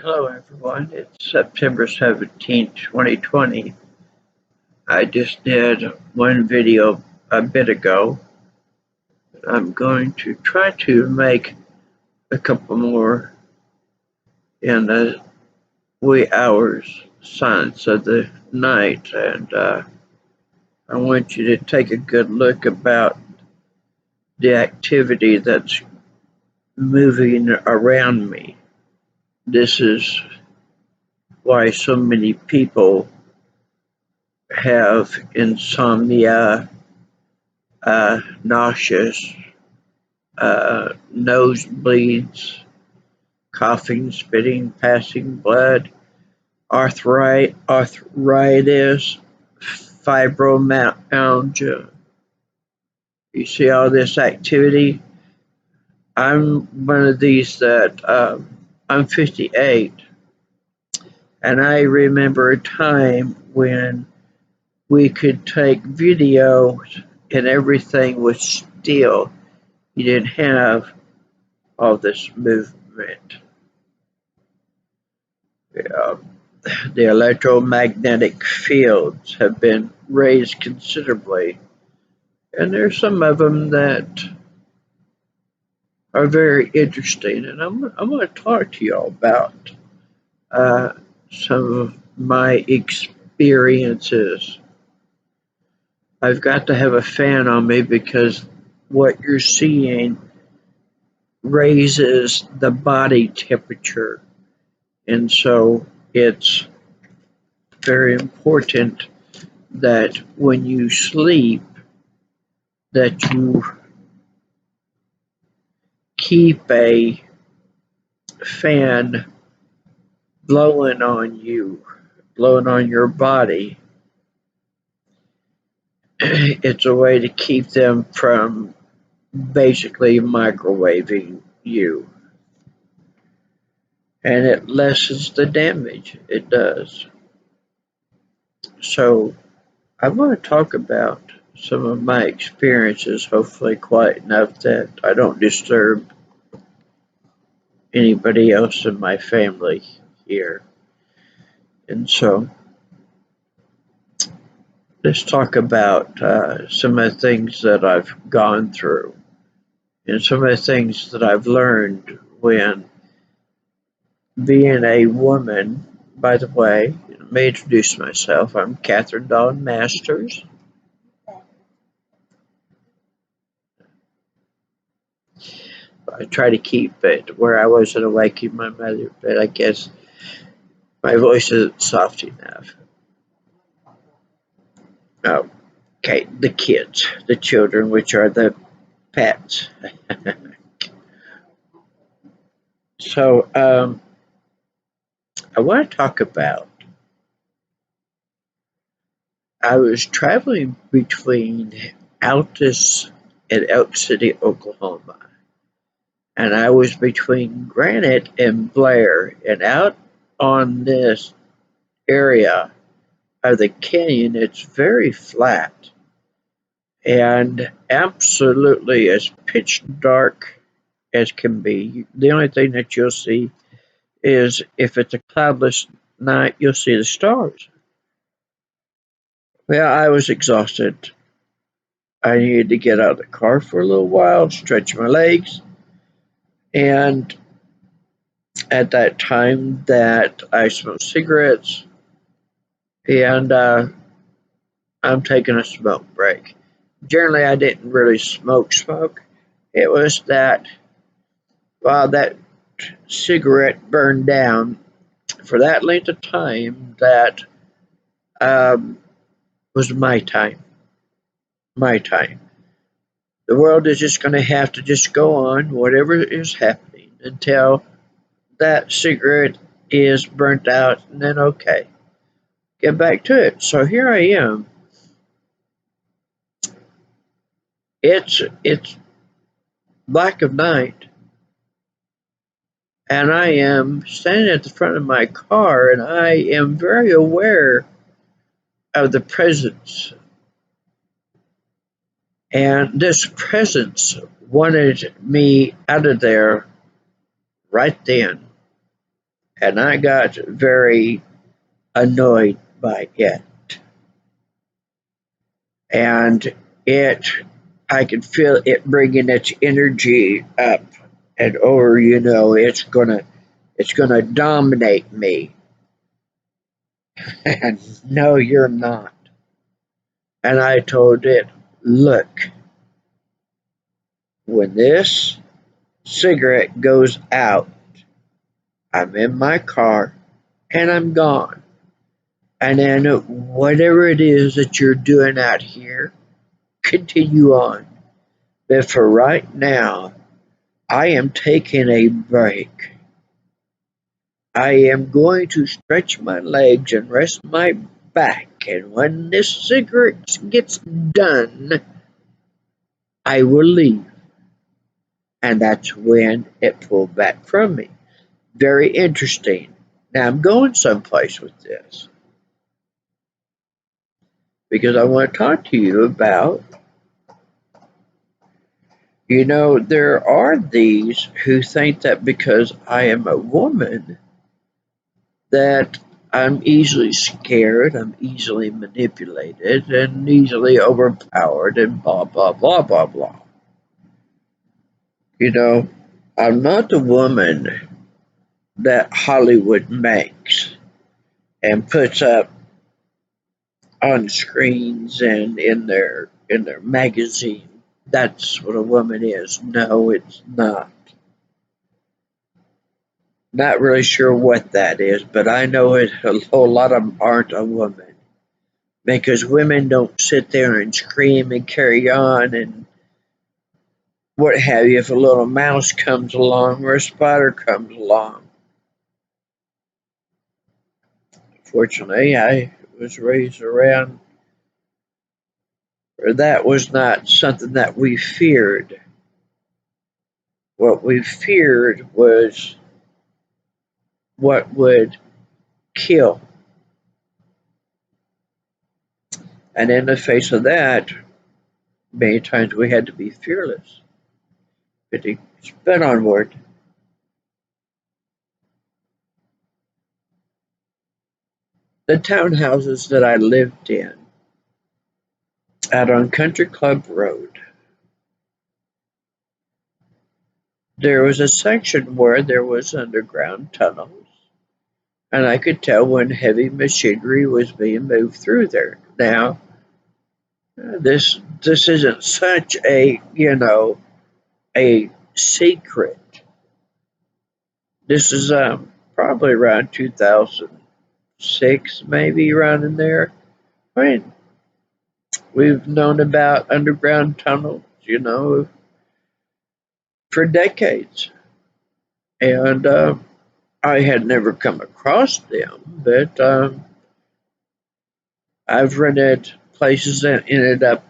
Hello everyone, it's September 17th, 2020. I just did one video a bit ago. I'm going to try to make a couple more in the wee hours, silence of the night, and I want you to take a good look about the activity that's moving around me. This is why so many people have insomnia, nauseous, nosebleeds, coughing, spitting, passing blood, arthritis, fibromyalgia. You see all this activity? I'm one of these that I'm 58, and I remember a time when we could take video and everything was still. You didn't have all this movement. The electromagnetic fields have been raised considerably, and there's some of them that are very interesting. And I'm going to talk to you all about uh, some of my experiences. I've got to have a fan on me because what you're seeing raises the body temperature, and so it's very important that when you sleep that you keep a fan blowing on you, blowing on your body. It's a way to keep them from basically microwaving you, and it lessens the damage it does. So I want to talk about some of my experiences, hopefully quiet enough that I don't disturb anybody else in my family here. And so let's talk about some of the things that I've gone through and some of the things that I've learned when being a woman. By the way, let me introduce myself. I'm Catherine Dawn Masters. I try to keep it where I wasn't awakening my mother, but I guess my voice isn't soft enough. Oh, okay, the kids, the children, which are the pets. So, I want to talk about. I was traveling between Altus and Elk City, Oklahoma, and I was between Granite and Blair, and out on this area of the canyon, it's very flat and absolutely as pitch dark as can be. The only thing that you'll see is if it's a cloudless night, you'll see the stars. Well, I was exhausted. I needed to get out of the car for a little while, stretch my legs, and at that time that I smoked cigarettes, and I'm taking a smoke break. Generally, I didn't really smoke. It was that while that cigarette burned down for that length of time, that um, was my time. My time. The world is just going to have to just go on, whatever is happening, until that cigarette is burnt out, and then okay, get back to it. So here I am. It's black of night, and I am standing at the front of my car, and I am very aware of the presence. And this presence wanted me out of there right then. and I got very annoyed by it. And I could feel it bringing its energy up and over. It's gonna dominate me. And no, you're not. And I told it, look, when this cigarette goes out, I'm in my car and I'm gone. And then whatever it is that you're doing out here, continue on. But for right now, I am taking a break. I am going to stretch my legs and rest my back. And when this cigarette gets done, I will leave. And that's when it pulled back from me. Very interesting. Now I'm going someplace with this because I want to talk to you about, there are these who think that because I am a woman, that I'm easily scared, I'm easily manipulated, and easily overpowered, and blah, blah, blah, blah, blah. I'm not the woman that Hollywood makes and puts up on screens and in their magazine. That's what a woman is. No, it's not. Not really sure what that is, but I know a whole lot of them aren't a woman. Because women don't sit there and scream and carry on and what have you if a little mouse comes along or a spider comes along. Fortunately, I was raised around where that was not something that we feared. What we feared was what would kill. And in the face of that, many times we had to be fearless. But to spin onward, the townhouses that I lived in out on Country Club Road, there was a section where there was underground tunnels, and I could tell when heavy machinery was being moved through there. Now, this isn't such a secret. This is probably around 2006, maybe around in there. I mean, we've known about underground tunnels, for decades, and I had never come across them, but I've rented places that ended up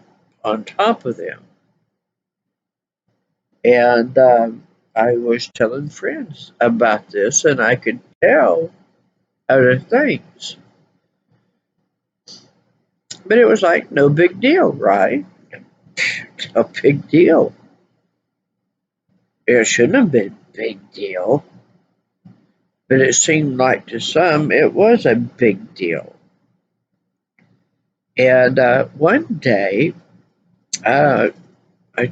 on top of them. And I was telling friends about this, and I could tell other things. But it was like no big deal, right? A big deal. It shouldn't have been a big deal, but it seemed like to some it was a big deal. And one day, I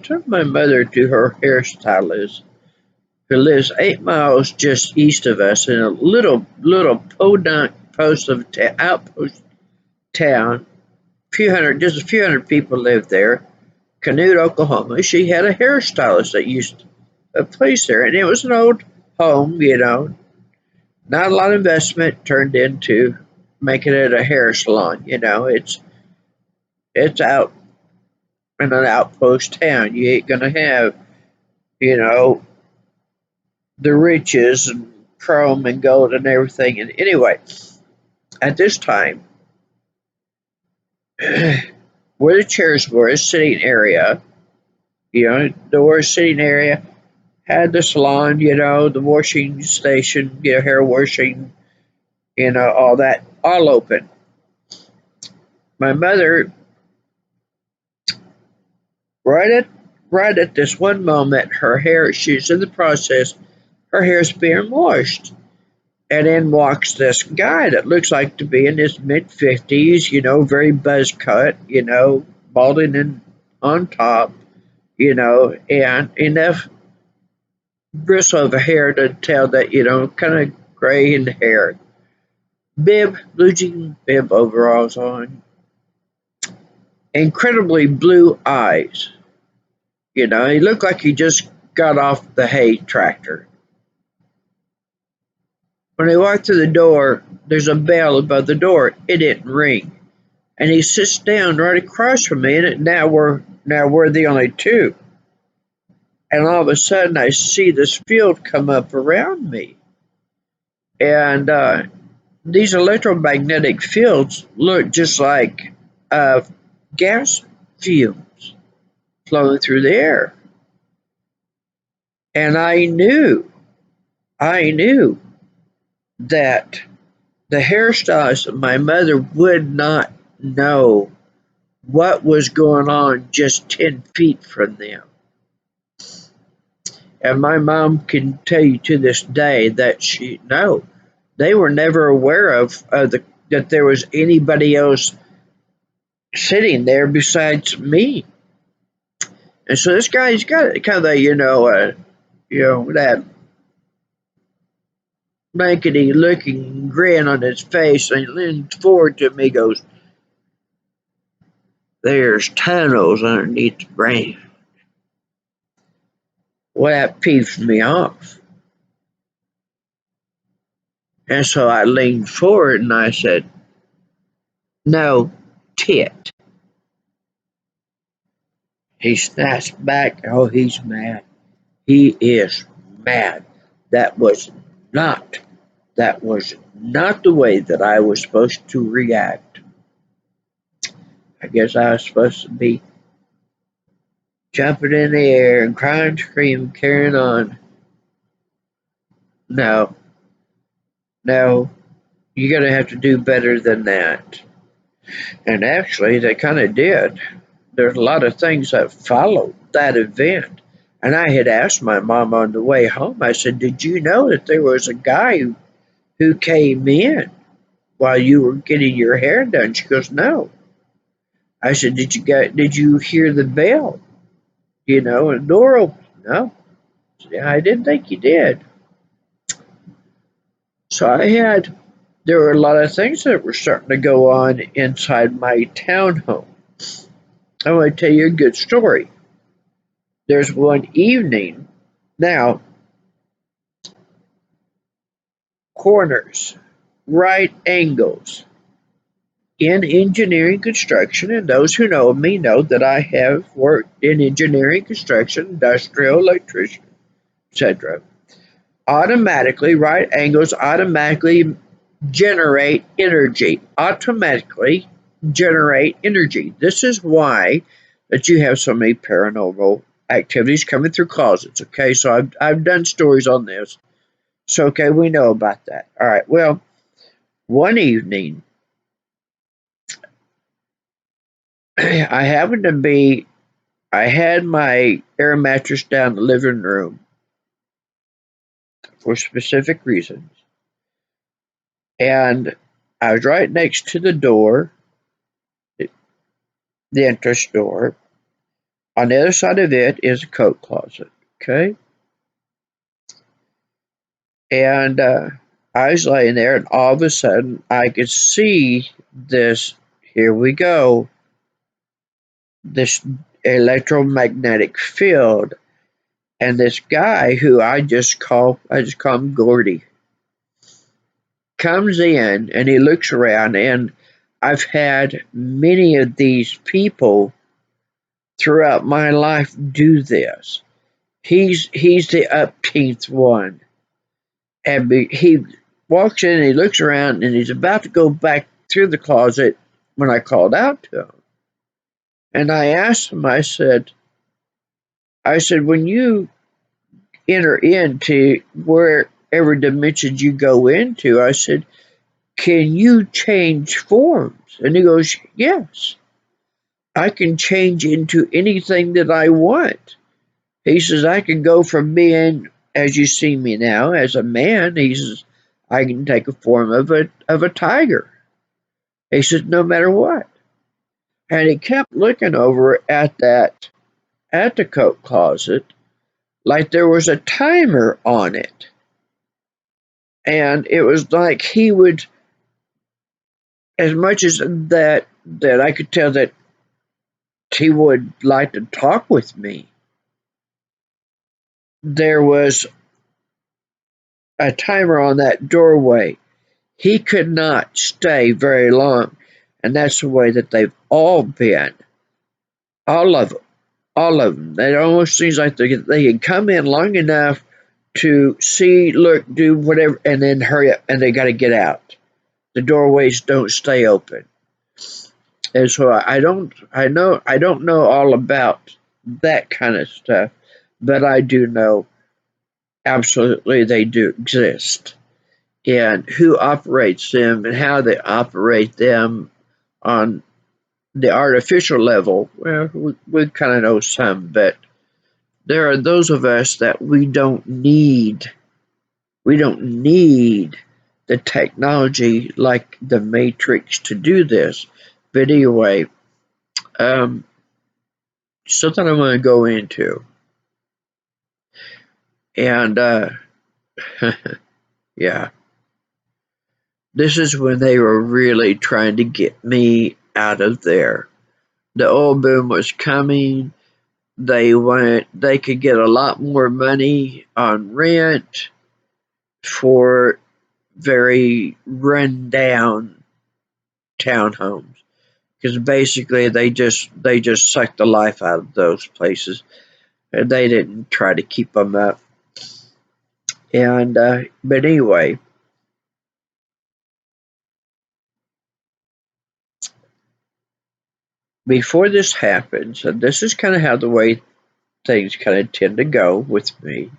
took my mother to her hairstylist, who lives 8 miles just east of us in a little podunk outpost town. Just a few hundred people live there. Canute, Oklahoma. She had a hairstylist that used a place there, and it was an old home, not a lot of investment turned into making it a hair salon. It's out in an outpost town. You ain't gonna have, you know, the riches and chrome and gold and everything. And anyway, at this time, where the chairs were, a sitting area, there was a sitting area, had the salon, the washing station, hair washing, all that, all open. My mother, right at right at this one moment, her hair, she's in the process, her hair's being washed. And in walks this guy that looks like to be in his mid-50s, very buzz cut, balding in, on top, and enough bristle of hair to tell that, kind of gray in the hair. Blue jean bib overalls on, incredibly blue eyes. He looked like he just got off the hay tractor. When he walked through the door, there's a bell above the door. It didn't ring. And he sits down right across from me, and now we're the only two. And all of a sudden, I see this field come up around me, and these electromagnetic fields look just like gas fumes flowing through the air. And I knew that the hairstylist of my mother would not know what was going on just 10 feet from them. And my mom can tell you to this day that they were never aware that there was anybody else sitting there besides me. And so this guy's got kind of that blankety looking grin on his face, and he leans forward to me, goes, "There's tunnels underneath the brain." Well, that peeves me off. And so I leaned forward and I said, "No, tit." He snaps back. Oh, he's mad. He is mad. That was not that was not the way that I was supposed to react. I guess I was supposed to be jumping in the air and crying, screaming, carrying on. No, no, you're going to have to do better than that. And actually, they kind of did. There's a lot of things that followed that event. And I had asked my mom on the way home, I said, "Did you know that there was a guy who came in while you were getting your hair done?" She goes, "No." I said, "Did you hear the bell? And the door opened?" "No." I didn't think you did. So there were a lot of things that were starting to go on inside my townhome. I want to tell you a good story. There's one evening, now, corners, right angles in engineering construction, and those who know me know that I have worked in engineering construction, industrial, electrician, etc. Right angles automatically generate energy. This is why that you have so many paranormal activities coming through closets. Okay, so I've done stories on this. So okay, we know about that. All right. Well, one evening, I had my air mattress down the living room for specific reasons, and I was right next to the door, the entrance door. On the other side of it is a coat closet. Okay, and I was laying there, and all of a sudden I could see this. Here we go. This electromagnetic field, and this guy who I just call him Gordy, comes in and he looks around, and I've had many of these people throughout my life do this. He's the upteenth one, and he walks in and he looks around and he's about to go back through the closet when I called out to him, and I asked him. I said, when you enter into wherever dimensions you go into, I said, can you change forms? And he goes, yes, I can change into anything that I want. He says, I can go from being, as you see me now, as a man. He says, I can take a form of a tiger. He said, no matter what. And he kept looking over at the coat closet like there was a timer on it. And it was like he would, as much as that I could tell that he would like to talk with me, there was a timer on that doorway. He could not stay very long. And that's the way that they've all been. All of them. All of them. It almost seems like they can come in long enough to see, look, do whatever, and then hurry up, and they got to get out. The doorways don't stay open. And so I don't know all about that kind of stuff, but I do know absolutely they do exist. And who operates them and how they operate them on the artificial level, well, we kind of know some, but there are those of us that we don't need the technology like the Matrix to do this. But anyway, something I'm going to go into. And yeah, this is when they were really trying to get me out of there. The oil boom was coming. They could get a lot more money on rent for very run-down townhomes, because basically they just sucked the life out of those places, and they didn't try to keep them up. And but anyway, before this happens, and this is kind of how the way things kind of tend to go with me,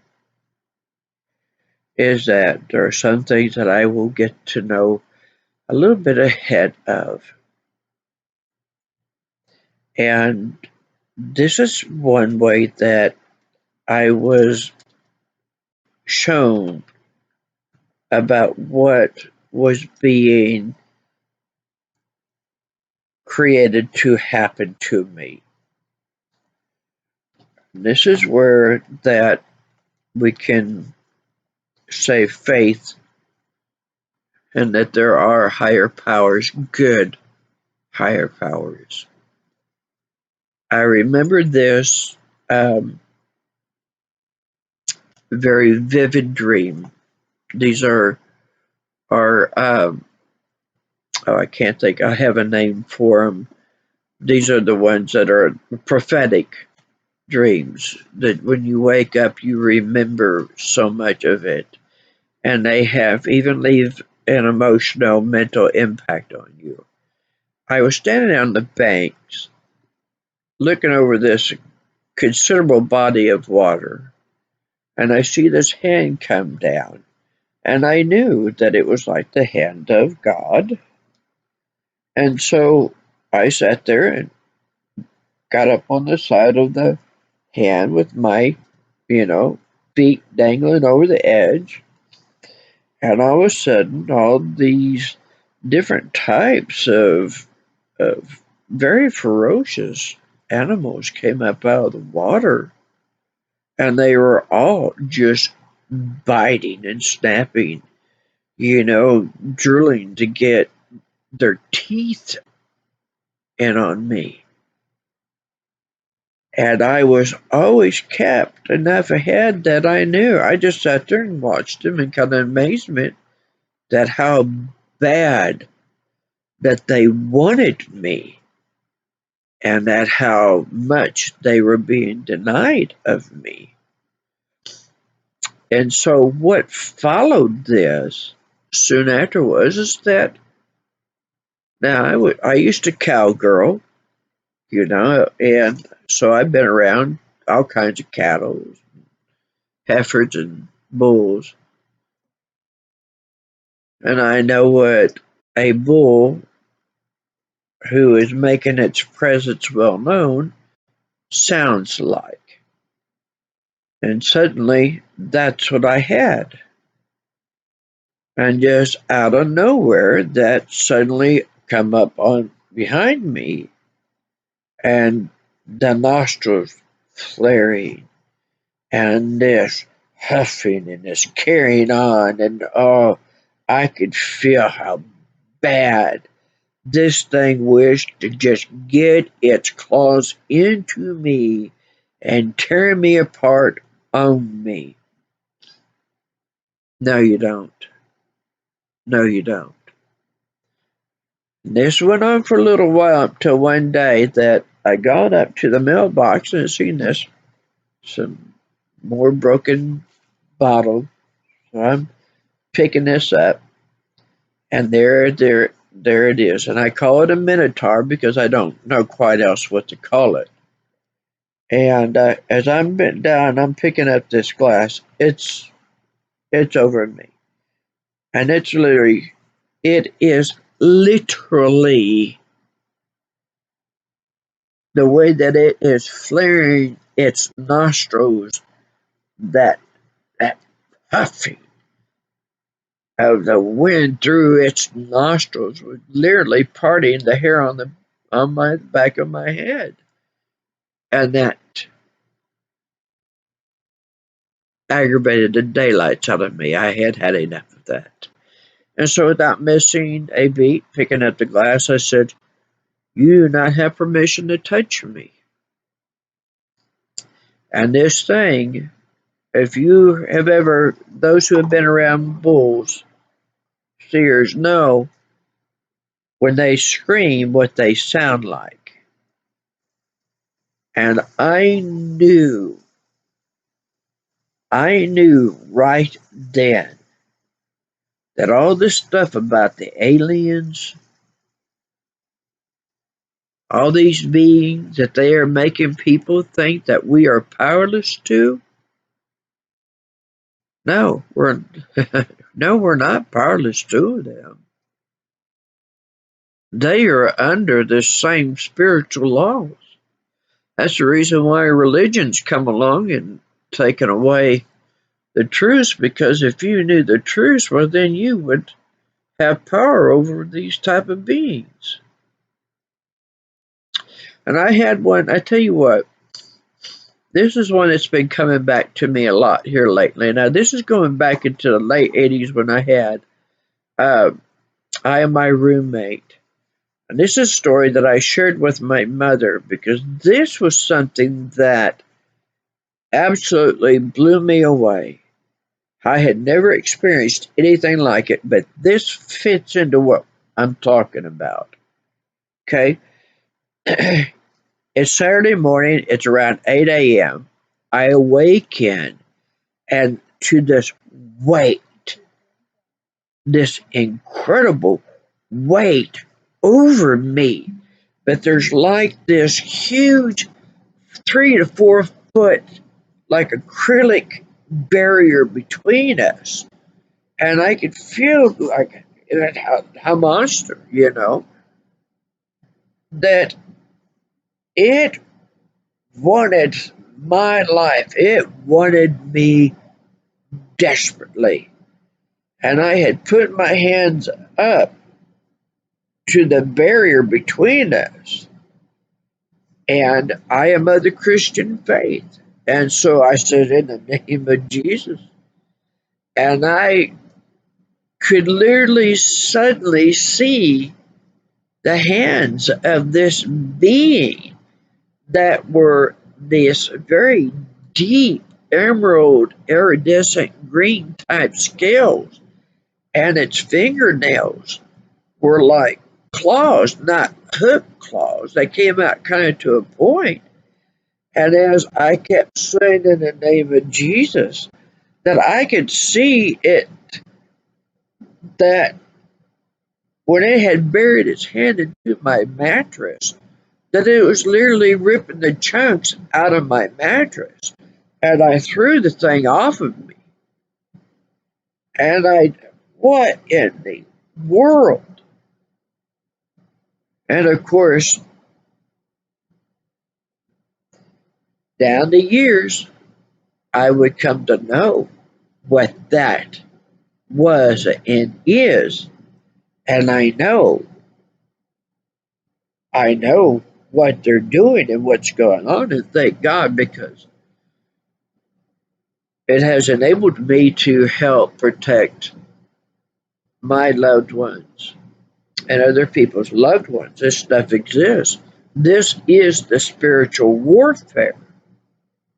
is that there are some things that I will get to know a little bit ahead of. And this is one way that I was shown about what was being created to happen to me. This is where that we can say faith and that there are higher powers, good higher powers. I remember this very vivid dream. These are oh, I can't think. I have a name for them. These are the ones that are prophetic dreams, that when you wake up you remember so much of it, and they have even leave an emotional mental impact on you. I was standing on the banks looking over this considerable body of water, and I see this hand come down, and I knew that it was like the hand of God. And so I sat there and got up on the side of the hand with my, feet dangling over the edge. And all of a sudden, all these different types of very ferocious animals came up out of the water. And they were all just biting and snapping, drilling to get their teeth in on me. And I was always kept enough ahead that I knew. I just sat there and watched them in kind of amazement that how bad that they wanted me, and that how much they were being denied of me. And so what followed this soon after is that now I used to cowgirl, and so I've been around all kinds of cattle, heifers and bulls. And I know what a bull who is making its presence well known sounds like. And suddenly, that's what I had. And just out of nowhere, that suddenly come up on behind me, and the nostrils flaring, and this huffing and this carrying on, and oh, I could feel how bad this thing wished to just get its claws into me and tear me apart on me. No, you don't. No, you don't. This went on for a little while until one day that I got up to the mailbox and seen this, some more broken bottle. So I'm picking this up, and there it is. And I call it a Minotaur because I don't know quite else what to call it. And as I'm bent down, I'm picking up this glass. It's over me, and it is literally the way that it is flaring its nostrils, that that puffing of the wind through its nostrils was literally parting the hair on my back of my head, and that aggravated the daylights out of me. I had had enough of that. And so, without missing a beat, picking up the glass, I said, "You do not have permission to touch me." And this thing, if you have ever, those who have been around bulls, seers know when they scream what they sound like. And I knew right then that all this stuff about the aliens, all these beings that they are making people think that we are powerless to, no, we're no, we're not powerless to them. They are under the same spiritual laws. That's the reason why religions come along and taken away the truth, because if you knew the truth, well, then you would have power over these type of beings. And I had one, I tell you what, this is one that's been coming back to me a lot here lately. Now, this is going back into the late 80s when uh, I and my roommate. And this is a story that I shared with my mother because this was something that absolutely blew me away. I had never experienced anything like it, but this fits into what I'm talking about. Okay? It's Saturday morning, it's around 8 a.m. I awaken and to this weight, this incredible weight over me. But there's like this huge 3 to 4 foot, like acrylic barrier between us. And I could feel like a monster, that it wanted my life. It wanted me desperately. And I had put my hands up to the barrier between us. And I am of the Christian faith. And so I said, in the name of Jesus. And I could literally suddenly see the hands of this being that were this very deep emerald iridescent green type scales, and its fingernails were like claws, not hook claws. They came out kind of to a point. And as I kept saying in the name of Jesus, that I could see it, that when it had buried its hand into my mattress, that it was literally ripping the chunks out of my mattress. And I threw the thing off of me. And what in the world? And of course, down the years, I would come to know what that was and is. And I know what they're doing and what's going on, and thank God, because it has enabled me to help protect my loved ones and other people's loved ones. This stuff exists. This is the spiritual warfare.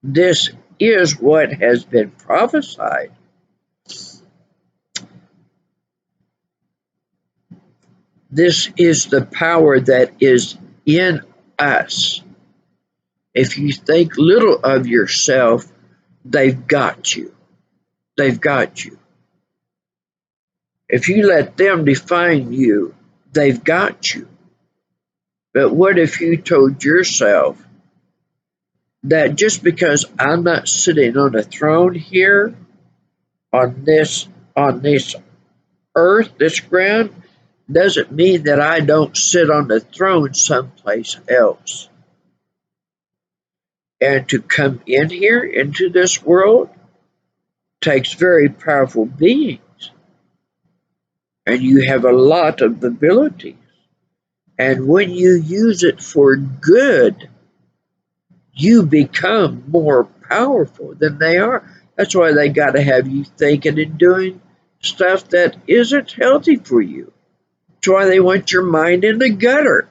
This is what has been prophesied. This is the power that is in us. If you think little of yourself, they've got you. They've got you. If you let them define you, they've got you. But what if you told yourself that just because I'm not sitting on a throne here on this earth, this ground, doesn't mean that I don't sit on the throne someplace else. And to come in here into this world takes very powerful beings. And you have a lot of abilities. And when you use it for good, you become more powerful than they are. That's why they got to have you thinking and doing stuff that isn't healthy for you. That's why they want your mind in the gutter.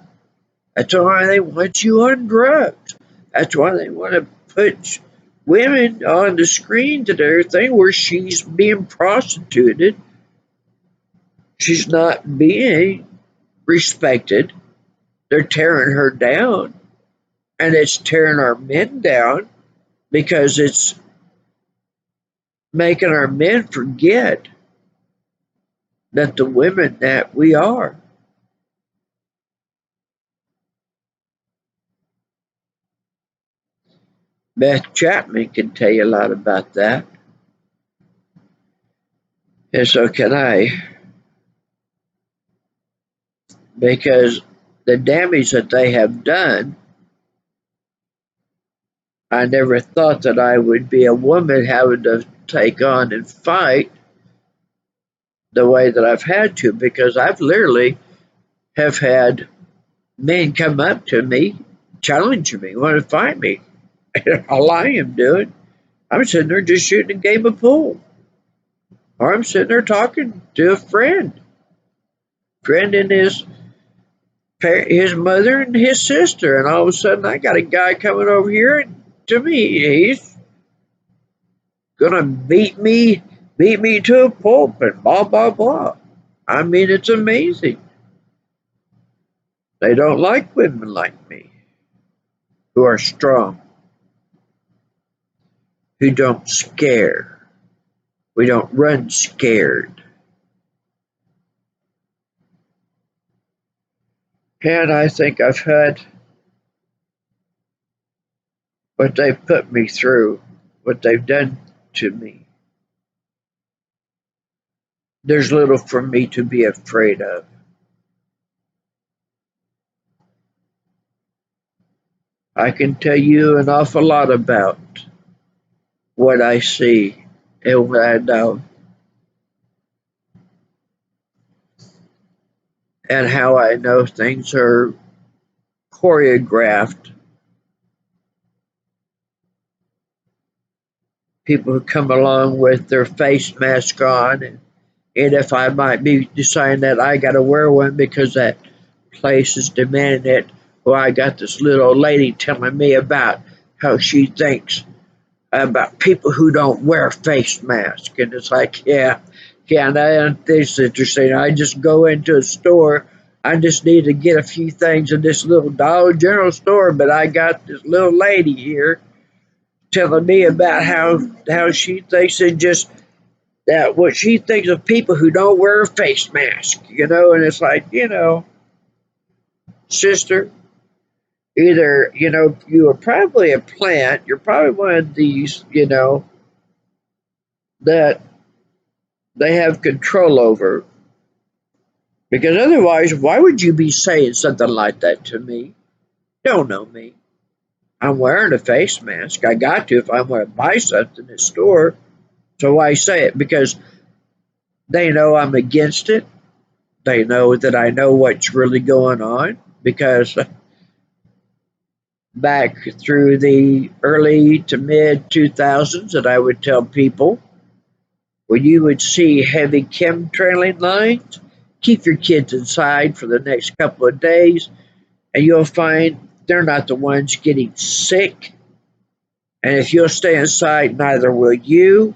That's why they want you on drugs. That's why they want to put women on the screen and everything where she's being prostituted. She's not being respected. They're tearing her down. And it's tearing our men down because it's making our men forget that the women that we are. Beth Chapman can tell you a lot about that. And so can I. Because the damage that they have done, I never thought that I would be a woman having to take on and fight the way that I've had to, because I've literally have had men come up to me, challenging me, want to fight me. All I am doing, I'm sitting there just shooting a game of pool. Or I'm sitting there talking to a friend and his mother and his sister, and all of a sudden I got a guy coming over here, and to me, he's gonna beat me to a pulp, and blah blah blah. I mean, it's amazing. They don't like women like me, who are strong, who don't scare. We don't run scared. And I think I've had what they've put me through, what they've done to me. There's little for me to be afraid of. I can tell you an awful lot about what I see and what I know, and how I know things are choreographed. People who come along with their face mask on, and if I might be deciding that I got to wear one because that place is demanding it, well, I got this little lady telling me about how she thinks about people who don't wear face masks, and it's like, yeah, that's interesting. I just go into a store. I just need to get a few things in this little Dollar General store, but I got this little lady here telling me about how she thinks it just that what she thinks of people who don't wear a face mask, and it's like, sister, either, you are probably a plant, you're probably one of these, that they have control over. Because otherwise, why would you be saying something like that to me? Don't know me. I'm wearing a face mask. I got to if I'm going to buy something in the store. So why say it? Because They know I'm against it. They know that I know what's really going on because back through the early to mid 2000s that I would tell people when you would see heavy chemtrailing lines, keep your kids inside for the next couple of days and you'll find they're not the ones getting sick. And if you'll stay inside, neither will you.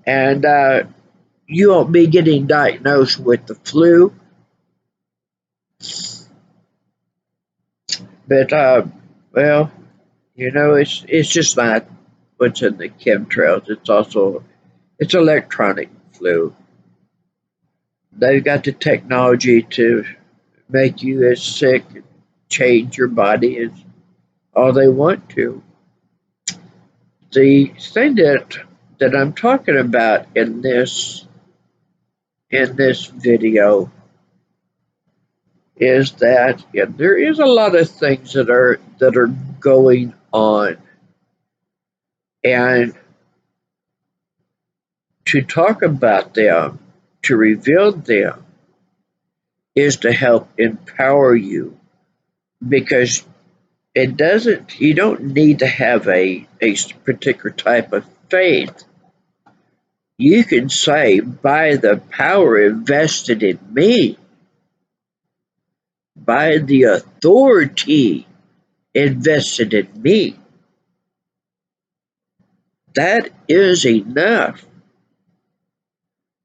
And you won't be getting diagnosed with the flu. But, well, it's just not what's in the chemtrails. It's electronic flu. They've got the technology to make you as sick, change your body as all they want to. The thing that I'm talking about in this video is that there is a lot of things that are going on, and to talk about them, to reveal them, is to help empower you because you don't need to have a particular type of faith. You can say, by the power invested in me, by the authority invested in me, that is enough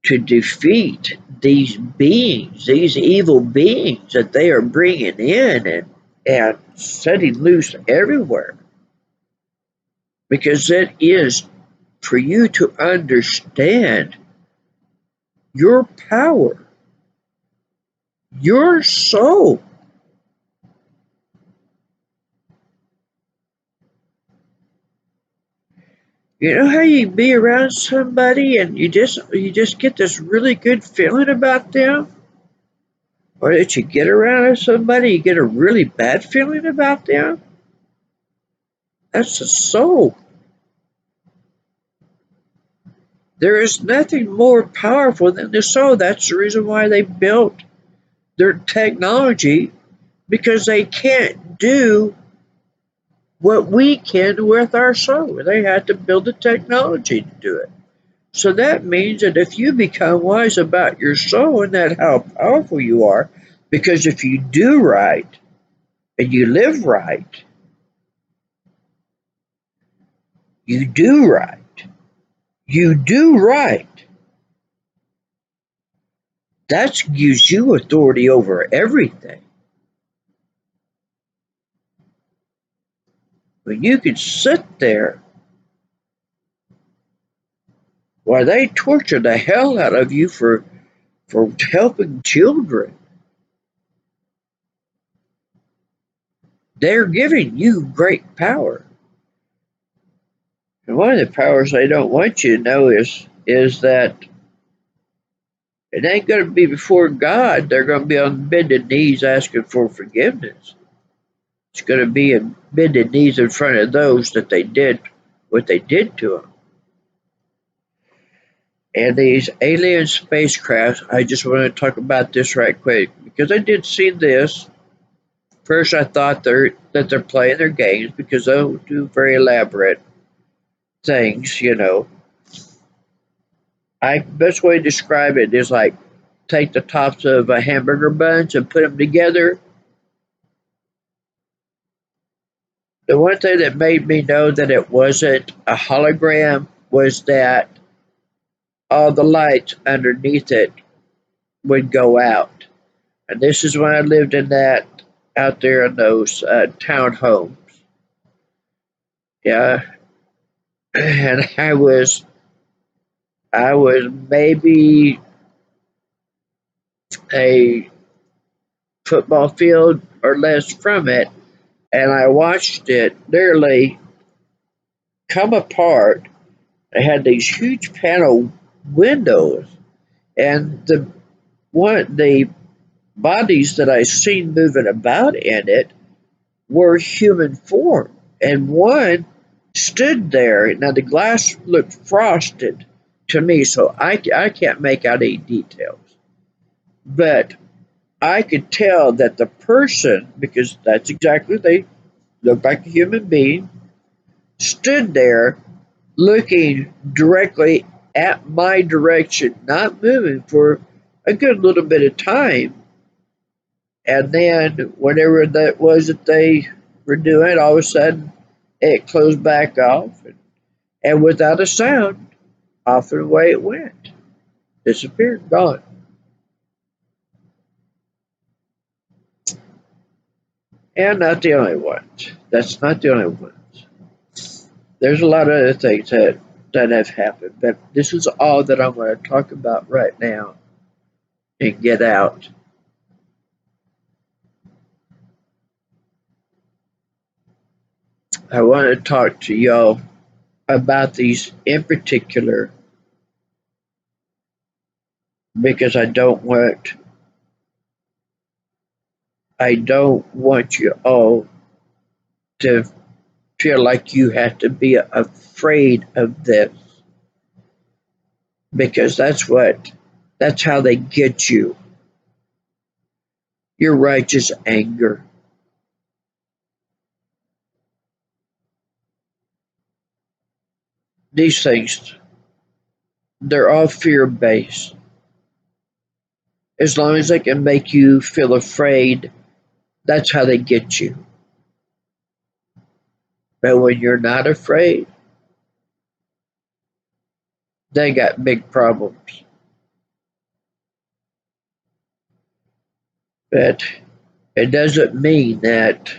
to defeat these beings, these evil beings that they are bringing in and setting loose everywhere. Because it is for you to understand your power, your soul. You know how you be around somebody and you just get this really good feeling about them? Or that you get around somebody, you get a really bad feeling about them? That's the soul. There is nothing more powerful than the soul. That's the reason why they built their technology, because they can't do what we can with our soul. They had to build the technology to do it. So that means that if you become wise about your soul and that how powerful you are, because if you do right and you live right, you do right, you do right, that gives you authority over everything. When you can sit there while they torture the hell out of you for helping children, they're giving you great power. And one of the powers they don't want you to know is that it ain't going to be before God. They're going to be on bended knees asking for forgiveness. It's going to be in bended knees in front of those that they did what they did to them. And these alien spacecraft, I just want to talk about this right quick because I did see this. First, I thought that they're playing their games because they'll do very elaborate things. Best way to describe it is like take the tops of a hamburger buns and put them together. The one thing that made me know that it wasn't a hologram was that all the lights underneath it would go out. And this is when I lived in that out there in those townhomes. Yeah, and I was maybe a football field or less from it, and I watched it literally come apart. It had these huge panel windows, and the bodies that I seen moving about in it were human form, and one stood there. Now the glass looked frosted to me, so I can't make out any details. But I could tell that the person, because that's exactly they looked like a human being, stood there looking directly at my direction, not moving for a good little bit of time. And then whatever that was that they were doing, all of a sudden it closed back off, and without a sound, off and away it went. Disappeared, gone. And not the only ones. That's not the only ones. There's a lot of other things that have happened, but this is all that I'm going to talk about right now and get out. I want to talk to y'all about these in particular because I don't want you all to feel like you have to be afraid of this because that's how they get you. Your righteous anger. These things, they're all fear based. As long as they can make you feel afraid, that's how they get you. But when you're not afraid, they got big problems. But it doesn't mean that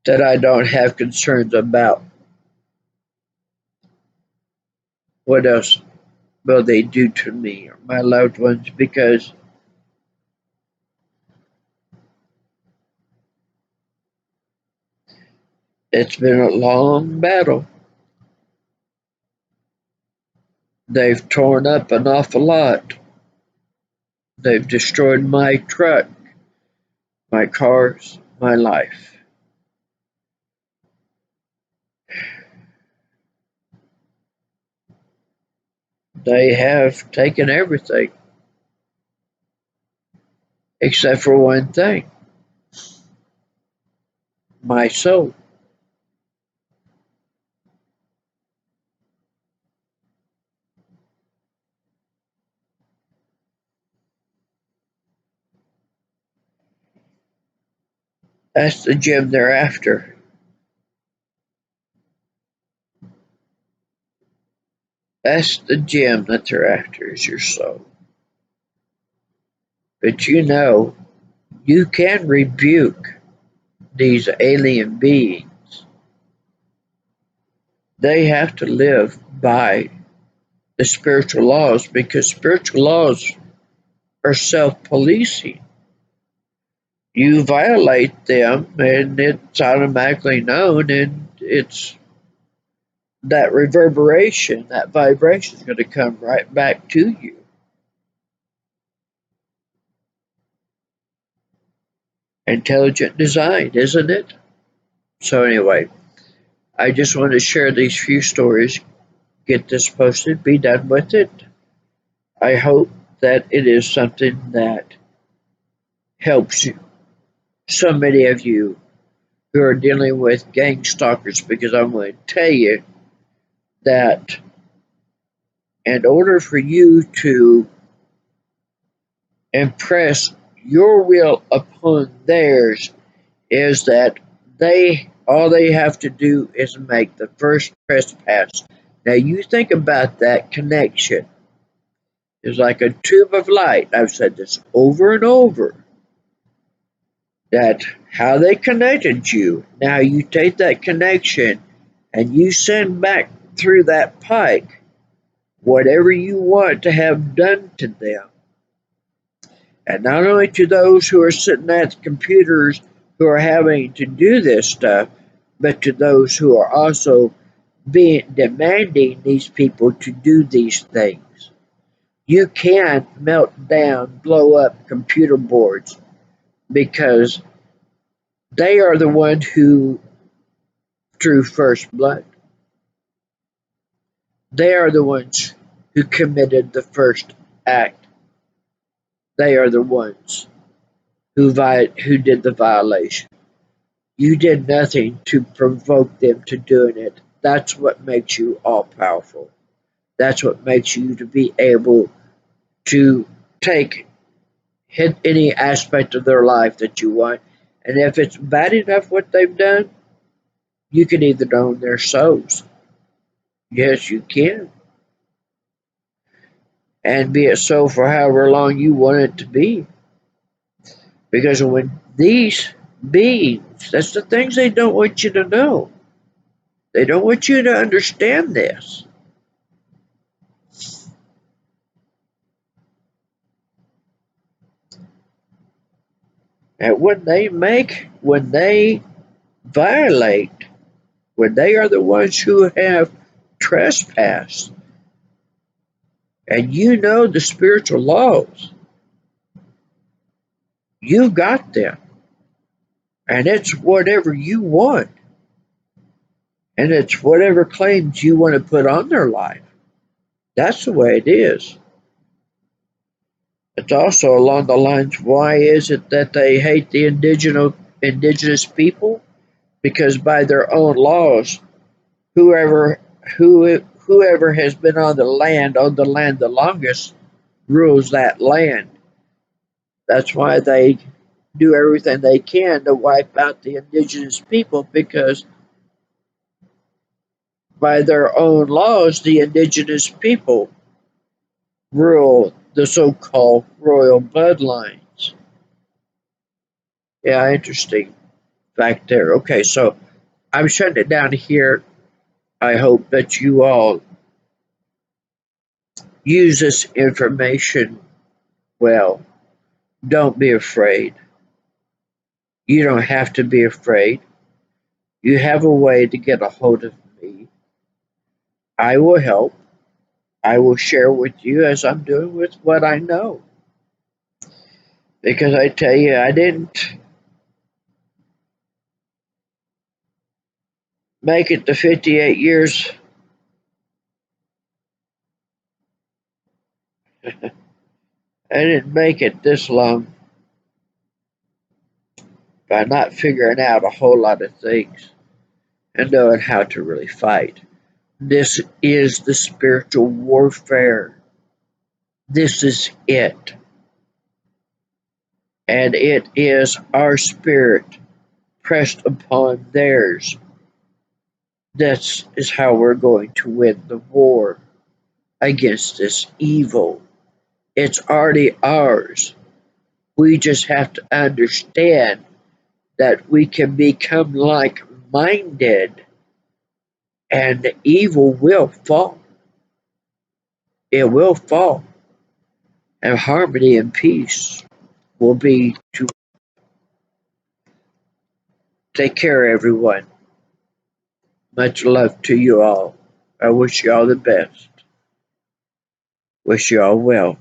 I don't have concerns about what else will they do to me or my loved ones because it's been a long battle. They've torn up an awful lot. They've destroyed my truck, my cars, my life. They have taken everything except for one thing, my soul. That's the gem they're after. That's the gem that they're after is your soul. But you know, you can rebuke these alien beings. They have to live by the spiritual laws because spiritual laws are self policing. You violate them and it's automatically known, and it's that reverberation, that vibration is going to come right back to you. Intelligent design, isn't it? So, anyway, I just want to share these few stories, get this posted, be done with it. I hope that it is something that helps you. So many of you who are dealing with gang stalkers, because I'm going to tell you that in order for you to impress your will upon theirs is that they have to do is make the first trespass. Now you think about that connection. It's like a tube of light. I've said this over and over. That how they connected you. Now you take that connection and you send back through that pike whatever you want to have done to them. And not only to those who are sitting at the computers who are having to do this stuff, but to those who are also being demanding these people to do these things. You can melt down, blow up computer boards because they are the ones who drew first blood. They are the ones who committed the first act. They are the ones who did the violation. You did nothing to provoke them to doing it. That's what makes you all powerful. That's what makes you to be able to take hit any aspect of their life that you want. And if it's bad enough what they've done, you can even own their souls. Yes, you can. And be it so for however long you want it to be. Because when these beings, that's the things they don't want you to know. They don't want you to understand this. And when they violate, when they are the ones who have trespassed, and you know the spiritual laws, you got them. And it's whatever you want. And it's whatever claims you want to put on their life. That's the way it is. It's also along the lines, why is it that they hate the indigenous people? Because by their own laws, whoever whoever has been on the land the longest, rules that land. That's why they do everything they can to wipe out the indigenous people, because by their own laws, the indigenous people rule the so-called royal bloodlines. Yeah, interesting fact there. Okay, so I'm shutting it down here. I hope that you all use this information well. Don't be afraid. You don't have to be afraid. You have a way to get a hold of me. I will help. I will share with you as I'm doing with what I know. Because I tell you, I didn't make it to 58 years. I didn't make it this long by not figuring out a whole lot of things and knowing how to really fight. This is the spiritual warfare. This is it. And it is our spirit pressed upon theirs. This is how we're going to win the war against this evil. It's already ours. We just have to understand that we can become like minded and evil will fall. It will fall. And harmony and peace will be to take care, everyone. Much love to you all. I wish you all the best. Wish you all well.